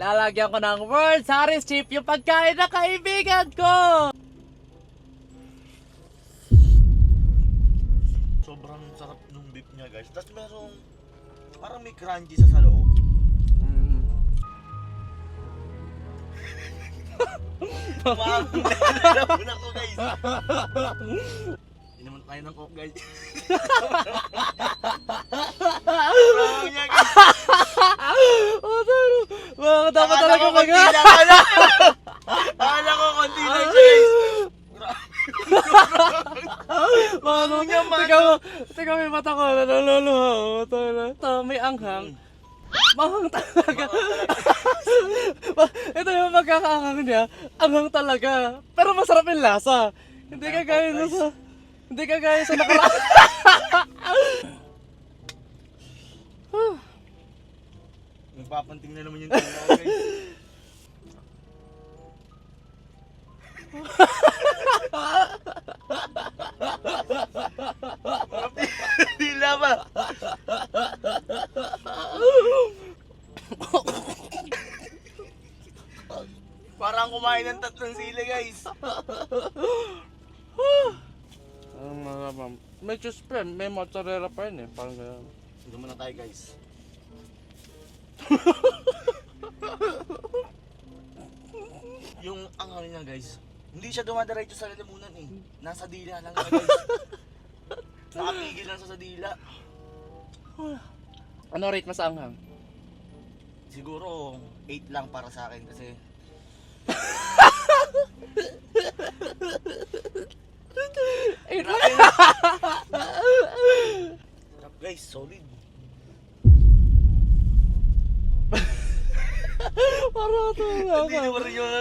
Lalagyan ko ng World Series chip yung pagkain ng kaibigan ko. Sobrang sarap nung beef niya guys. Tapos merong parang may crunchy sa loob. Umaamon na ko guys. Inuman tayo ng coke guys. Parang niya guys. Mga dapat talaga mag- Akala ko konti lang siya guys. Mano niya man. Teka may mata ko. Naluluha. Ito may anghang. Mahang talaga. Ito yung magkakaanghang niya. Anghang talaga. Pero masarap yung lasa. Hindi kagaya na sa... Hindi kagaya sa nakaraan. Nagpapanting na naman yung tuna ko guys. Dila ba? Parang kumain ng 3 sila guys. Ang mga ma'am. May cheese pa rin. May mozzarella pa rin eh. Parang gano'n. Hindi muna tayo guys. Yung anghang niya guys, hindi siya dumadiretso sa lalamunan eh. Nasa dila lang siya guys. Nakapigil lang sa dila. Ano rate mo sa anghang? Siguro 8 lang para sa akin kasi sarap guys, solid. Parang ito Hindi naman rin yun